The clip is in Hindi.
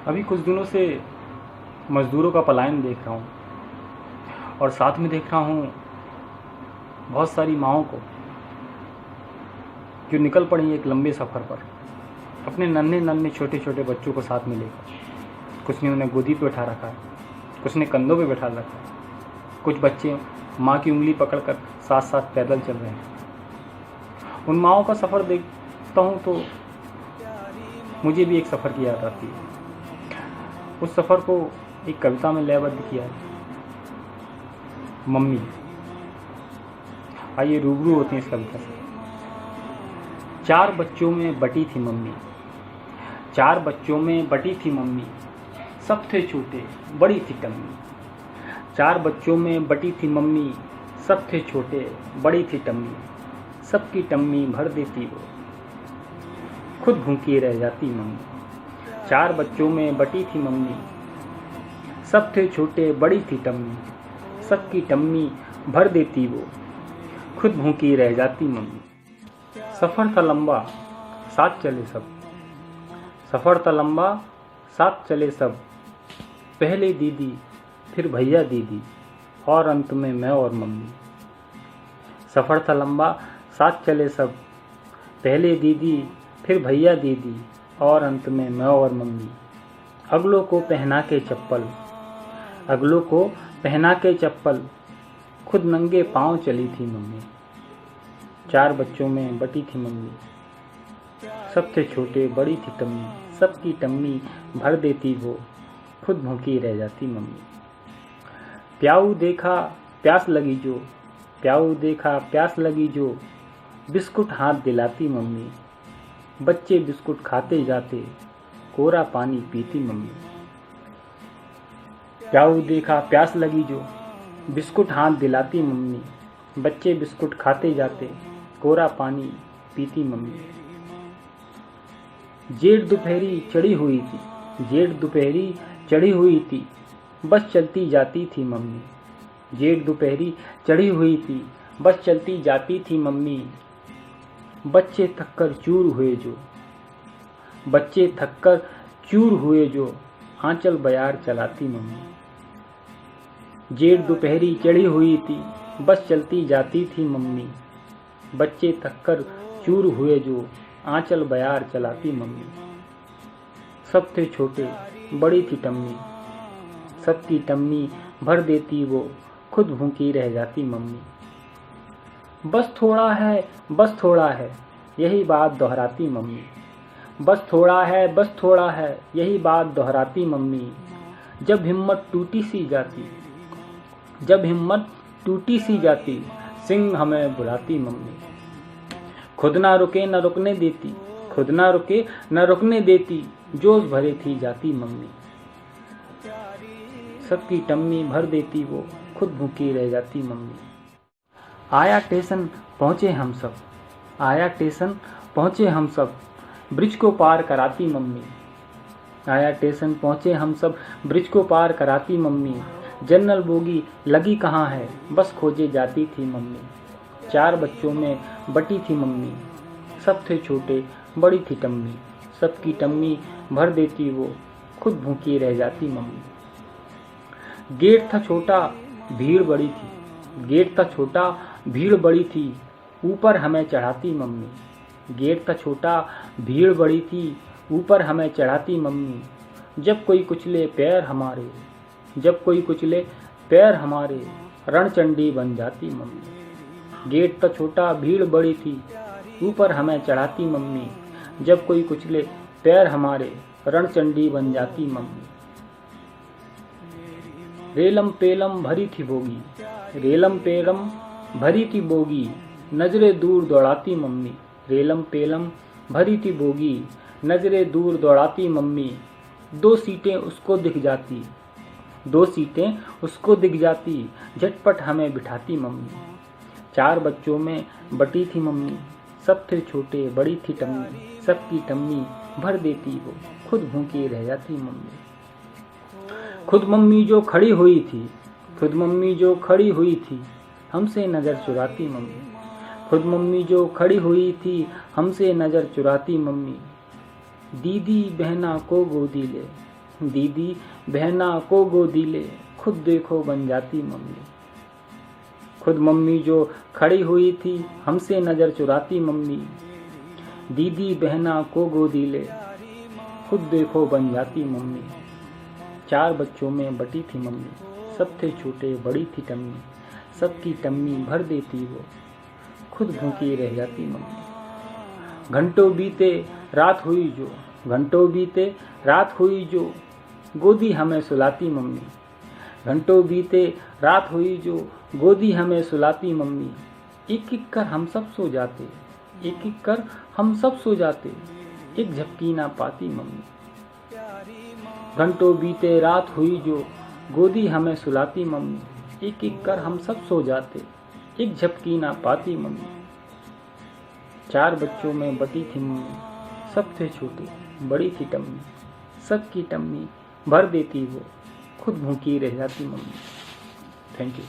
अभी कुछ दिनों से मज़दूरों का पलायन देख रहा हूँ और साथ में देख रहा हूँ बहुत सारी माँओं को जो निकल पड़ी एक लंबे सफ़र पर अपने नन्हे नन्हे छोटे छोटे बच्चों को साथ में लेकर। कुछ ने उन्हें गोदी पे बैठा रखा है, कुछ ने कंधों पे बैठा रखा है, कुछ बच्चे माँ की उंगली पकड़कर साथ साथ पैदल चल रहे हैं। उन माँओं का सफ़र देखता हूँ तो मुझे भी एक सफ़र की याद आती है। उस सफ़र को एक कविता में लयबद्ध किया है। मम्मी। आइए रूबरू होते हैं इस कविता से। 4 बच्चों में बटी थी मम्मी, 4 बच्चों में बटी थी मम्मी, सब थे छोटे बड़ी थी टम्मी। 4 बच्चों में बटी थी मम्मी, सब थे छोटे बड़ी थी टम्मी। सबकी टम्मी भर देती वो, खुद भूखी रह जाती मम्मी। 4 बच्चों में बटी थी मम्मी, सब थे छोटे बड़ी थी टम्मी। सबकी टम्मी भर देती वो, खुद भूखी रह जाती मम्मी। सफ़र था लंबा साथ चले सब, सफ़र था लंबा साथ चले सब। पहले दीदी फिर भैया दीदी और अंत में मैं और मम्मी। सफ़र था लंबा साथ चले सब, पहले दीदी फिर भैया दीदी और अंत में मैं और मम्मी। अगलों को पहना के चप्पल, अगलों को पहना के चप्पल, खुद नंगे पाँव चली थी मम्मी। 4 बच्चों में बटी थी मम्मी, सब थे छोटे बड़ी थी टम्मी। सबकी टम्मी भर देती वो, खुद भूखी रह जाती मम्मी। प्याऊ देखा प्यास लगी जो, प्याऊ देखा प्यास लगी जो, बिस्कुट हाथ दिलाती मम्मी। बच्चे बिस्कुट खाते जाते, कोरा पानी पीती मम्मी। प्याऊ देखा प्यास लगी जो, बिस्कुट हाथ दिलाती मम्मी। बच्चे बिस्कुट खाते जाते, कोरा पानी पीती मम्मी। जेठ दोपहरी चढ़ी हुई थी, जेठ दोपहरी चढ़ी हुई थी, बस चलती जाती थी मम्मी। जेठ दोपहरी चढ़ी हुई थी, बस चलती जाती थी मम्मी। बच्चे थककर चूर हुए जो, बच्चे थककर चूर हुए जो, आंचल बयार चलाती मम्मी। जेठ दोपहरी चढ़ी हुई थी, बस चलती जाती थी मम्मी। बच्चे थककर चूर हुए जो, आंचल बयार चलाती मम्मी। सब थे छोटे बड़ी थी टम्मी, सबकी टम्मी भर देती वो, खुद भूखी रह जाती मम्मी। बस थोड़ा है बस थोड़ा है, यही बात दोहराती मम्मी। बस थोड़ा है बस थोड़ा है, यही बात दोहराती मम्मी। जब हिम्मत टूटी सी जाती, जब हिम्मत टूटी सी जाती, सिंह हमें बुलाती मम्मी। खुद ना रुके न रुकने देती, खुद ना रुके न रुकने देती, जोश भरे थी जाती मम्मी। सबकी टम्मी भर देती वो, खुद भूखी रह जाती मम्मी। आया स्टेशन पहुँचे हम सब, आया स्टेशन पहुँचे हम सब, ब्रिज को पार कराती मम्मी। आया स्टेशन पहुँचे हम सब, ब्रिज को पार कराती मम्मी। जनरल बोगी लगी कहाँ है, बस खोजे जाती थी मम्मी। 4 बच्चों में बटी थी मम्मी, सब थे छोटे बड़ी थी टम्मी। सबकी टम्मी भर देती वो, खुद भूखी रह जाती मम्मी। गेट था छोटा भीड़ बड़ी थी, गेट था छोटा भीड़ बड़ी थी, ऊपर हमें चढ़ाती मम्मी। गेट था छोटा भीड़ बड़ी थी, ऊपर हमें चढ़ाती मम्मी। जब कोई कुचले पैर हमारे, जब कोई कुचले पैर हमारे, रणचंडी बन जाती मम्मी। गेट था छोटा भीड़ बड़ी थी, ऊपर हमें चढ़ाती मम्मी। जब कोई कुचले पैर हमारे, रणचंडी बन जाती मम्मी। रेलम पेलम भरी थी बोगी, रेलम पेलम भरी थी बोगी, नजरें दूर दौड़ाती मम्मी। रेलम पेलम भरी थी बोगी, नजरें दूर दौड़ाती मम्मी। 2 सीटें उसको दिख जाती, 2 सीटें उसको दिख जाती, झटपट हमें बिठाती मम्मी। 4 बच्चों में बटी थी मम्मी, सब थे छोटे बड़ी थी टम्मी। सबकी टम्मी भर देती वो, खुद भूखी रह जाती मम्मी। खुद मम्मी जो खड़ी हुई थी, खुद मम्मी जो खड़ी हुई थी, हमसे नज़र चुराती मम्मी। खुद मम्मी जो खड़ी हुई थी, हमसे नज़र चुराती मम्मी। दीदी बहना को गोदी ले, दीदी बहना को गोदी ले, खुद देखो बन जाती मम्मी। खुद मम्मी जो खड़ी हुई थी हमसे नज़र चुराती मम्मी। दीदी बहना को गोदी ले, खुद देखो बन जाती मम्मी। 4 बच्चों में बटी थी मम्मी, सब थे छोटे बड़ी थी टम्मी। सबकी टम्मी भर देती वो, खुद भूखी रह जाती मम्मी। घंटों बीते रात हुई जो, घंटों बीते रात हुई जो, गोदी हमें सुलाती मम्मी। घंटों बीते रात हुई जो, गोदी हमें सुलाती मम्मी। एक एक कर हम सब सो जाते, एक एक कर हम सब सो जाते, एक झपकी ना पाती मम्मी। घंटों बीते रात हुई जो, गोदी हमें सुलाती मम्मी। एक एक कर हम सब सो जाते, एक झपकी ना पाती मम्मी। 4 बच्चों में बटी थी मम्मी, सब थे छोटे बड़ी थी टम्मी। सबकी टम्मी भर देती वो, खुद भूखी रह जाती मम्मी। Thank you.